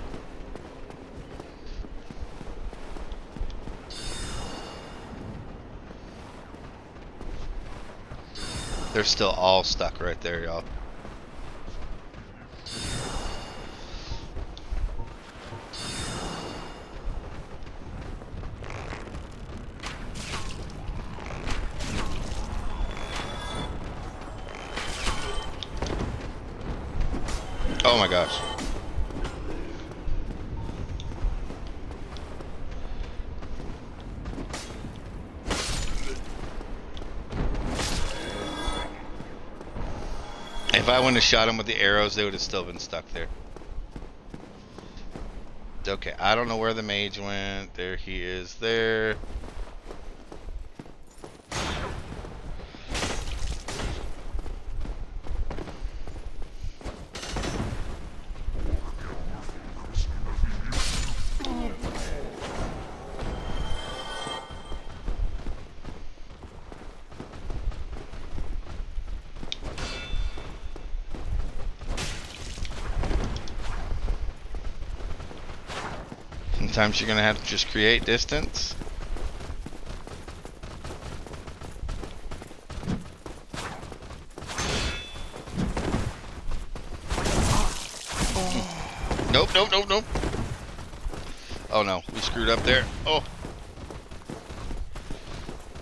They're still all stuck right there, y'all. Oh my gosh. If I wouldn't have shot him with the arrows, they would have still been stuck there. Okay, I don't know where the mage went. There he is there. Sometimes you're gonna have to just create distance. Nope, nope, nope, nope. Oh no, we screwed up there. Oh.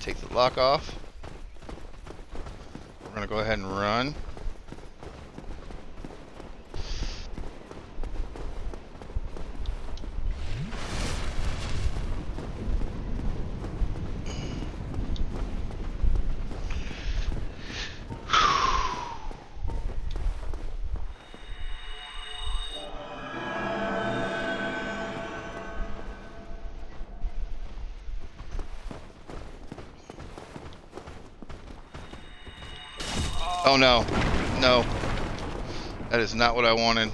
Take the lock off. We're gonna go ahead and run. Oh no, no, that is not what I wanted.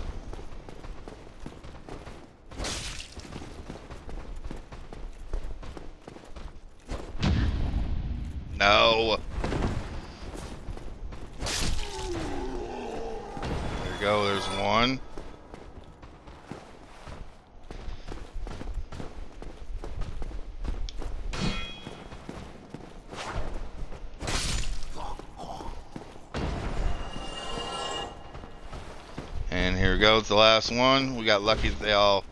No. There you go, there's one. And here goes the last one. We got lucky that they all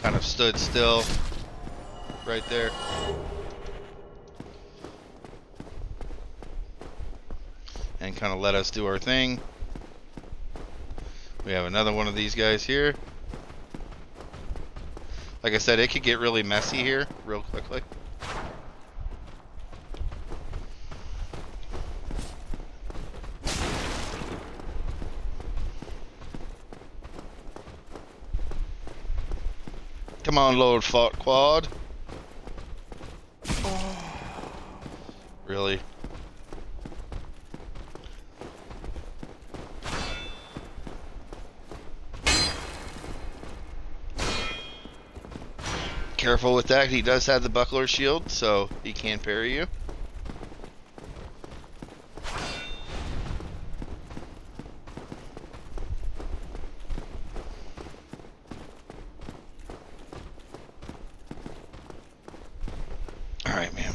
kind of stood still right there. And kind of let us do our thing. We have another one of these guys here. Like I said, it could get really messy here real quickly. Come on, Lord Fort Quad. Really? Careful with that. He does have the buckler shield, so he can parry you. Alright, man.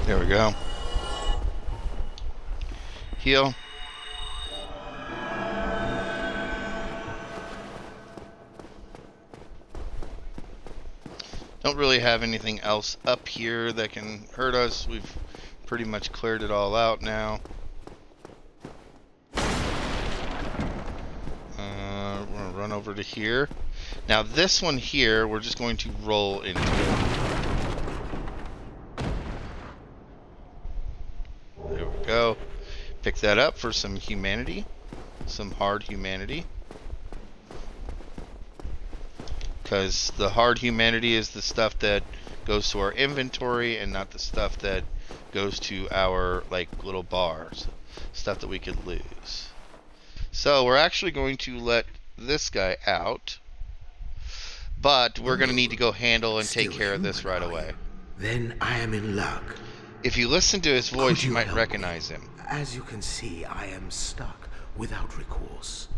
There we go. Heal. Don't really have anything else up here that can hurt us. We've pretty much cleared it all out now. We're gonna run over to here. Now this one here, we're just going to roll into it. There we go. Pick that up for some humanity. Some hard humanity. Because the hard humanity is the stuff that goes to our inventory and not the stuff that goes to our, like, little bars. Stuff that we could lose. So we're actually going to let this guy out. But we're going to need to go handle and take care of this right away. Then I am in luck. If you listen to his voice, you might recognize him. As you can see, I am stuck without recourse.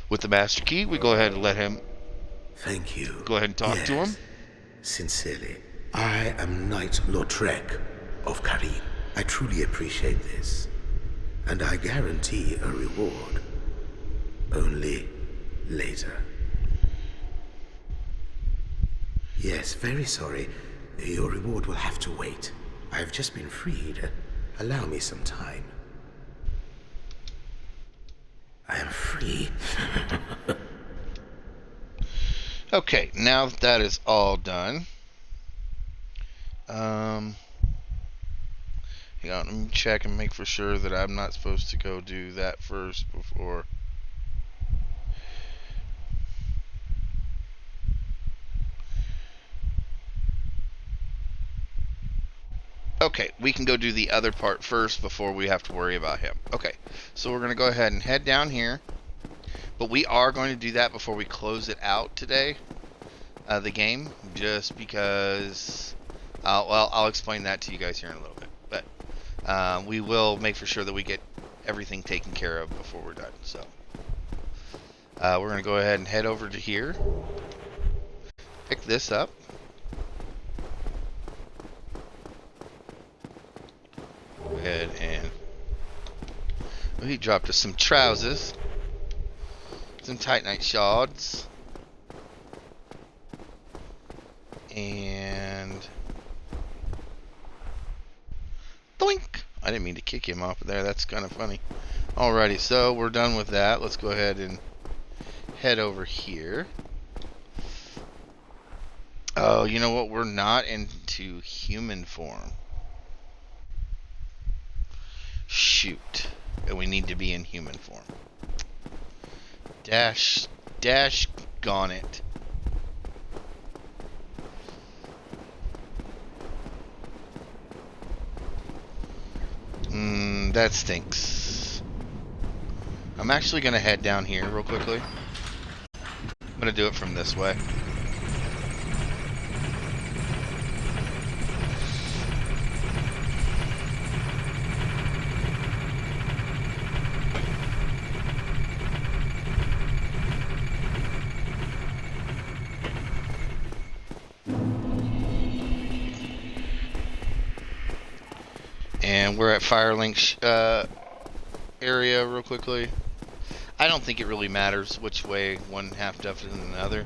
With the master key, we go ahead and let him. Thank you. Go ahead and talk to him. Sincerely, I am Knight Lautrec of Karim. I truly appreciate this, and I guarantee a reward. Only later. Yes, very sorry. Your reward will have to wait. I have just been freed. Allow me some time. I am free. Okay, now that that is all done, hang on, let me check and make for sure that I'm not supposed to go do that first before. Okay, we can go do the other part first before we have to worry about him. Okay, so we're going to go ahead and head down here. But we are going to do that before we close it out today, the game, just because, well, I'll explain that to you guys here in a little bit. But we will make for sure that we get everything taken care of before we're done. So we're going to go ahead and head over to here, pick this up. Go ahead and he dropped us some trousers. Some Titanite shards. And doink! I didn't mean to kick him off of there. That's kind of funny. Alrighty, so we're done with that. Let's go ahead and head over here. Oh, you know what? We're not into human form. Shoot. And we need to be in human form. Dash gone it. That stinks. I'm actually gonna head down here real quickly. I'm gonna do it from this way. And we're at Firelink area real quickly. I don't think it really matters which way one half does it than another.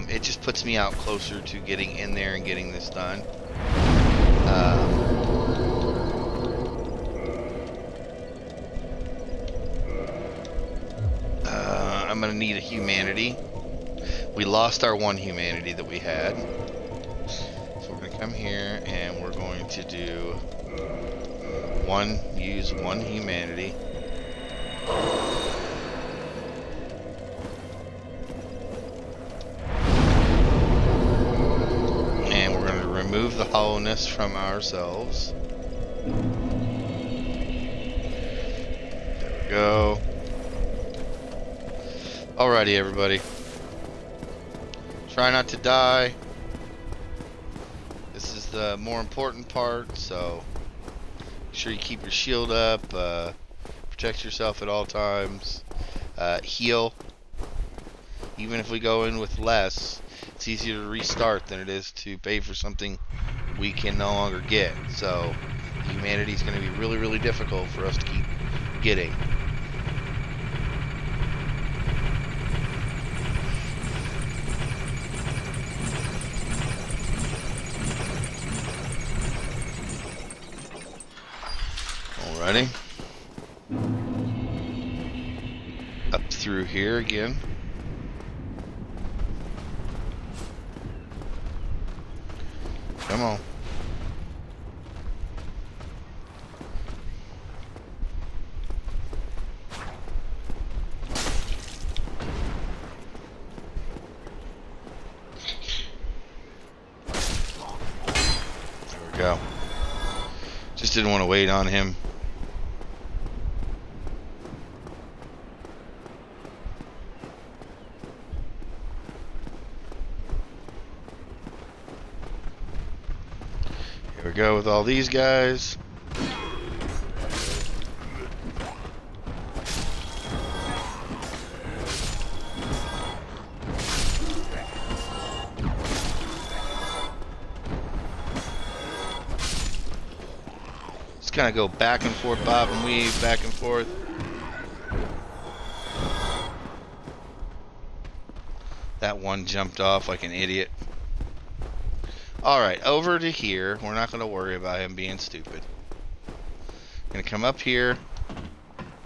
It just puts me out closer to getting in there and getting this done. I'm gonna need a humanity. We lost our one humanity that we had. So we're gonna come here and we're going to do use one humanity. And we're going to remove the hollowness from ourselves. There we go. Alrighty, everybody. Try not to die. This is the more important part, so make sure you keep your shield up, protect yourself at all times, heal. Even if we go in with less, it's easier to restart than it is to pay for something we can no longer get. So humanity is going to be really, really difficult for us to keep getting. Alrighty. Up through here again. Come on. There we go. Just didn't want to wait on him. Here we go with all these guys. Just kind of go back and forth, bob and weave, back and forth. That one jumped off like an idiot. Alright, over to here. We're not going to worry about him being stupid. Going to come up here,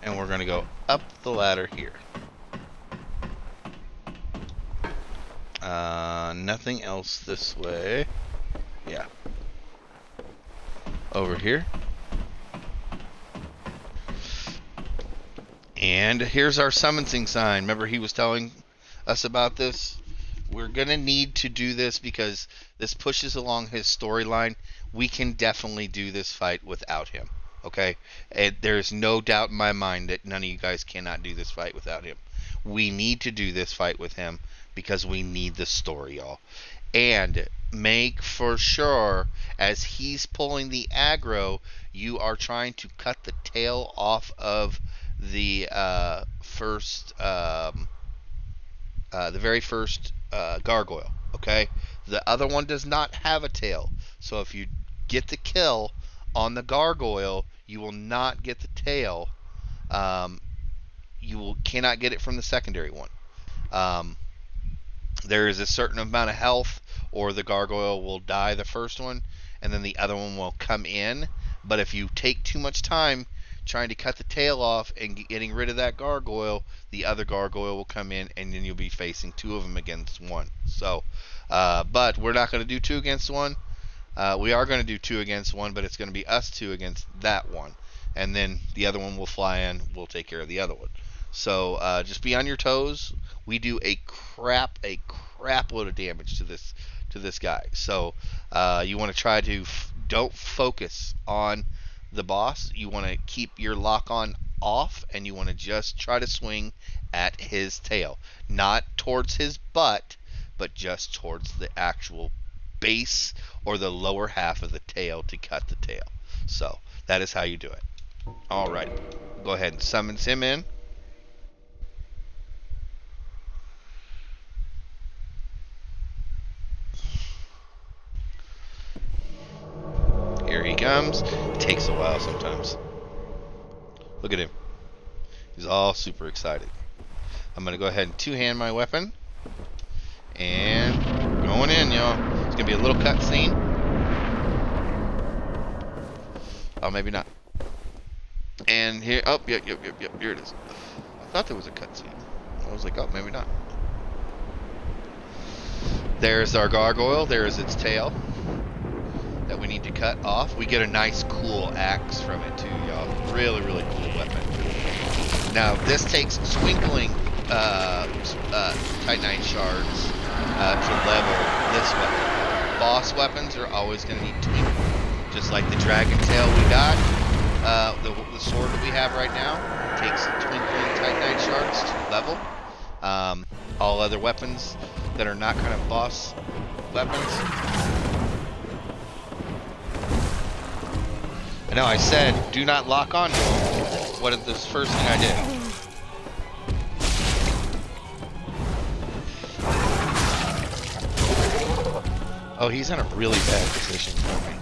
and we're going to go up the ladder here. Nothing else this way. Yeah. Over here. And here's our summoning sign. Remember he was telling us about this? We're going to need to do this because this pushes along his storyline. We can definitely do this fight without him. Okay? There's no doubt in my mind that none of you guys cannot do this fight without him. We need to do this fight with him because we need the story, y'all. And make for sure, as he's pulling the aggro, you are trying to cut the tail off of the very first gargoyle. Okay, the other one does not have a tail, so if you get the kill on the gargoyle, you will not get the tail. Cannot get it from the secondary one. There is a certain amount of health, or the gargoyle will die the first one, and then the other one will come in. But if you take too much time trying to cut the tail off and getting rid of that gargoyle, the other gargoyle will come in, and then you'll be facing two of them against one. So, but we're not going to do two against one. We are going to do two against one, but it's going to be us two against that one, and then the other one will fly in. We'll take care of the other one. So just be on your toes. We do a crap load of damage to this guy. So you want to try to don't focus on the boss. You want to keep your lock on off, and you want to just try to swing at his tail, not towards his butt, but just towards the actual base or the lower half of the tail to cut the tail. So that is how you do it. Alright, go ahead and summons him in. Here he comes. It takes a while sometimes. Look at him. He's all super excited. I'm going to go ahead and two-hand my weapon. And we're going in, y'all. It's going to be a little cutscene. Oh, maybe not. And here, oh, yep, here it is. I thought there was a cutscene. I was like, oh, maybe not. There's our gargoyle. There is its tail that we need to cut off. We get a nice cool axe from it too, y'all. Really, really cool weapon. Now this takes twinkling Titanite shards to level this weapon. Boss weapons are always going to need twinkling. Just like the dragon tail we got, the sword that we have right now takes twinkling Titanite shards to level. All other weapons that are not kind of boss weapons. I know I said, do not lock on to him. What is this first thing I did? Oh, he's in a really bad position for me.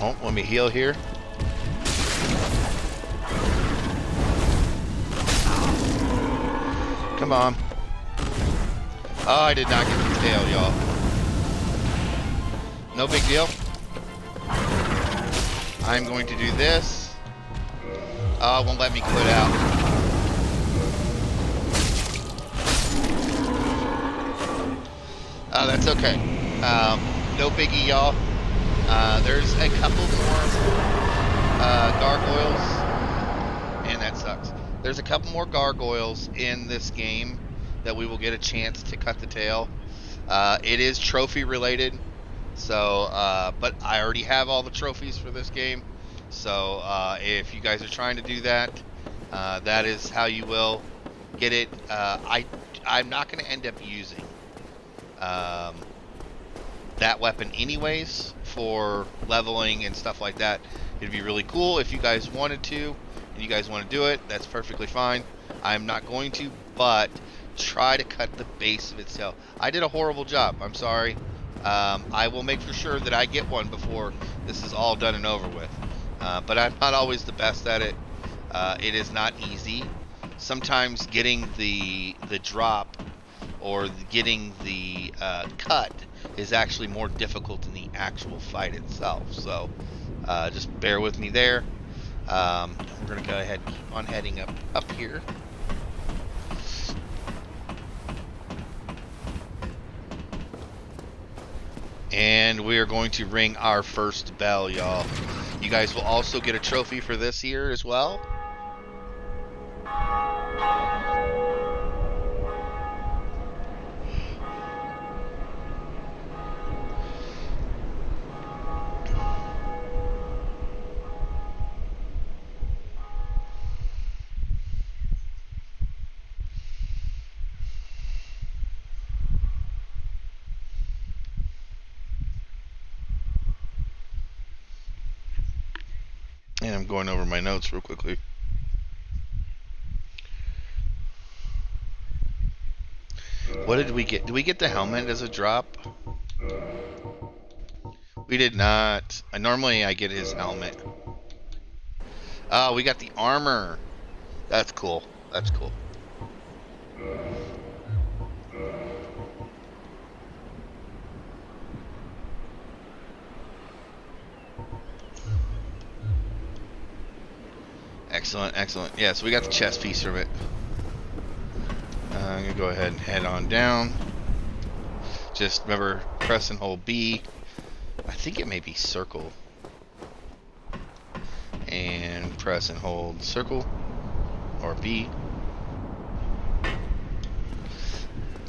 Oh, let me heal here. Come on. Oh, I did not get the tail, y'all. No big deal. I'm going to do this. Oh, it won't let me quit out. Oh, that's okay. No biggie, y'all. There's a couple more gargoyles, and that sucks. There's a couple more gargoyles in this game that we will get a chance to cut the tail. It is trophy related, so but I already have all the trophies for this game. So if you guys are trying to do that, that is how you will get it. I'm not going to end up using that weapon anyways for leveling and stuff like that. It'd be really cool if you guys wanted to, and you guys want to do it. That's perfectly fine. I'm not going to, but try to cut the base of its tail. I did a horrible job. I'm sorry. I will make for sure that I get one before this is all done and over with. But I'm not always the best at it. It is not easy. Sometimes getting the drop or getting the cut is actually more difficult than the actual fight itself. So just bear with me there. We're going to go ahead and keep on heading up here. And we are going to ring our first bell, y'all. You guys will also get a trophy for this here as well. And I'm going over my notes real quickly. What did we get? Did we get the helmet as a drop? We did not. Normally I get his helmet. Oh, we got the armor. That's cool. That's cool. Excellent, excellent. Yeah, so we got the chest piece from it. I'm going to go ahead and head on down. Just remember, press and hold B. I think it may be circle. And press and hold circle. Or B.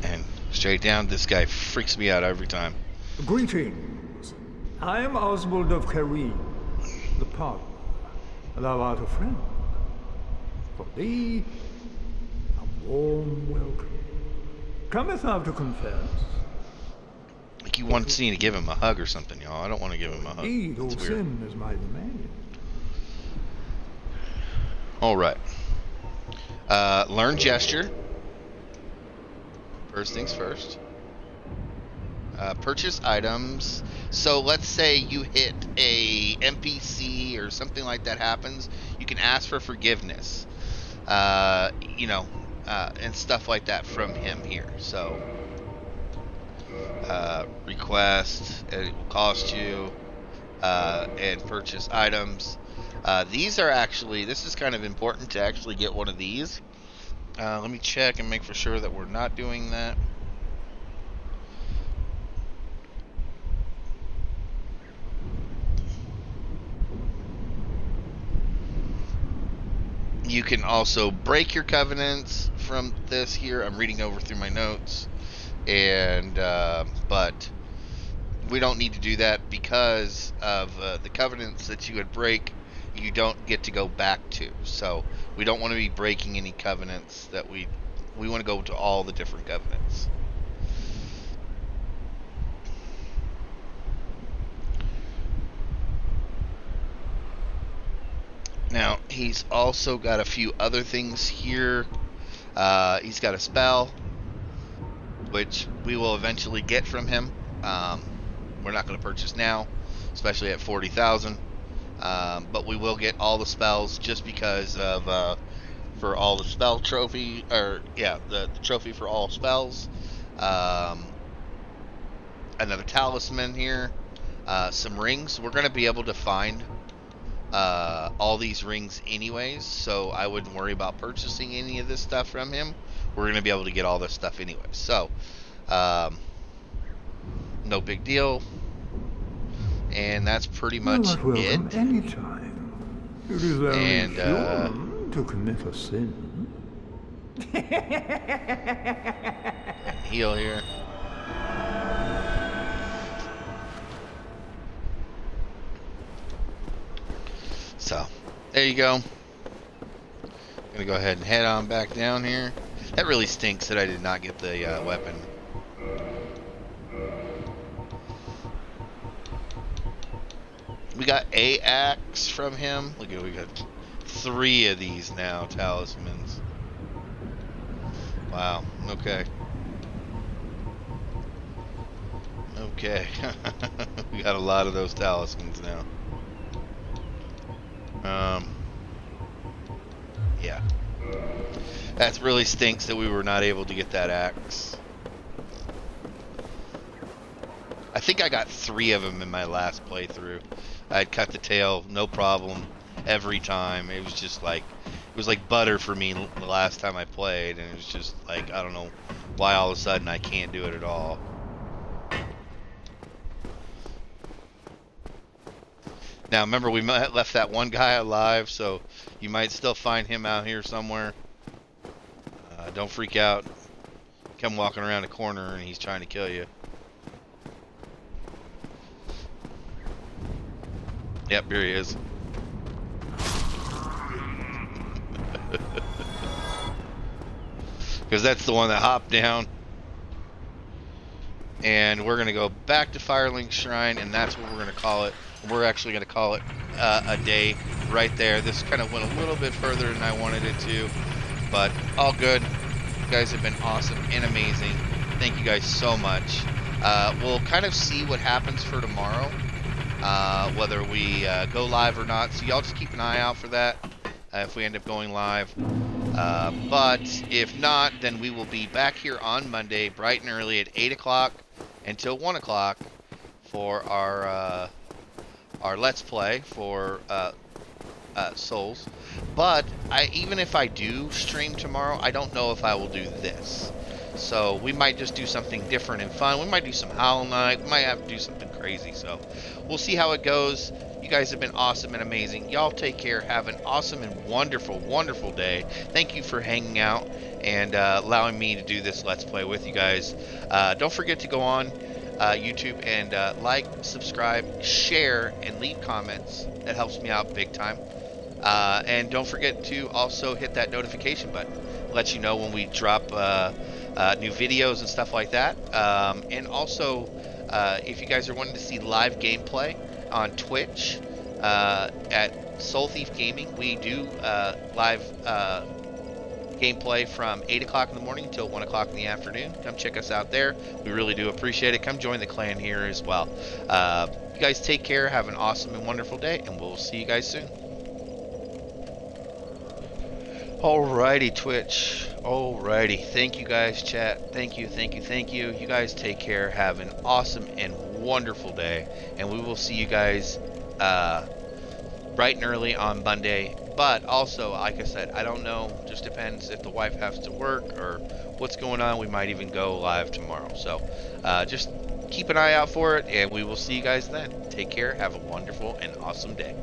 And straight down. This guy freaks me out every time. Greetings. I am Oswald of Karim, the Pardoner. Thou art a friend. For thee, a warm welcome. Cometh thou to confess? Like you want me to give him a hug or something, y'all. I don't want to give him a hug. Indeed, all That's weird. sin is my domain. Alright. Learn gesture. First things first. Purchase items. So let's say you hit a NPC or something like that happens, you can ask for forgiveness. And stuff like that from him here. So request, it will cost you, and purchase items. These are actually, this is kind of important to actually get one of these. Let me check and make for sure that we're not doing that. You can also break your covenants from this here. I'm reading over through my notes, and but we don't need to do that because of the covenants that you would break. You don't get to go back to. So we don't want to be breaking any covenants that we want to go to all the different covenants. Now, he's also got a few other things here. He's got a spell, which we will eventually get from him. We're not going to purchase now, especially at 40,000. But we will get all the spells just because of for all the spell trophy, or yeah, the trophy for all spells. Another talisman here. Some rings. We're going to be able to find all these rings anyways, so I wouldn't worry about purchasing any of this stuff from him. We're going to be able to get all this stuff anyway. So, no big deal. And that's pretty You are much not welcome it. anytime. It is only And, human to commit a sin. And heal here. So, there you go. Gonna go ahead and head on back down here. That really stinks that I did not get the weapon. We got a axe from him. Look at, we got 3 of these now, talismans. Wow. Okay. Okay. We got a lot of those talismans now. Yeah. That really stinks that we were not able to get that axe. I think I got 3 of them in my last playthrough. I'd cut the tail, no problem, every time. It was just like, it was like butter for me the last time I played, and it was just like, I don't know why all of a sudden I can't do it at all. Now remember, we left that one guy alive, so you might still find him out here somewhere. Don't freak out. Come walking around a corner and he's trying to kill you. Yep, here he is. Because that's the one that hopped down. And we're going to go back to Firelink Shrine, and that's what we're going to call it. We're actually going to call it a day right there. This kind of went a little bit further than I wanted it to, but all good. You guys have been awesome and amazing. Thank you guys so much. We'll kind of see what happens for tomorrow, whether we go live or not. So y'all just keep an eye out for that if we end up going live. But if not, then we will be back here on Monday, bright and early at 8 o'clock until 1 o'clock for our Let's Play for Souls. But even if I do stream tomorrow, I don't know if I will do this. So we might just do something different and fun. We might do some Hollow Knight. We might have to do something crazy. So we'll see how it goes. You guys have been awesome and amazing. Y'all take care. Have an awesome and wonderful, wonderful day. Thank you for hanging out and allowing me to do this Let's Play with you guys. Don't forget to go on YouTube and like, subscribe, share, and leave comments. That helps me out big time. And don't forget to also hit that notification button. Let you know when we drop new videos and stuff like that. And also, if you guys are wanting to see live gameplay on Twitch at Soul Thief Gaming, we do live gameplay from 8 o'clock in the morning until 1 o'clock in the afternoon. Come check us out there. We really do appreciate it. Come join the clan here as well. You guys take care. Have an awesome and wonderful day, and we'll see you guys soon. Alrighty, Twitch. Alrighty. Thank you guys, chat. Thank you, thank you, thank you. You guys take care. Have an awesome and wonderful day. And we will see you guys bright and early on Monday. But also, like I said, I don't know. Just depends if the wife has to work or what's going on. We might even go live tomorrow. So just keep an eye out for it, and we will see you guys then. Take care. Have a wonderful and awesome day.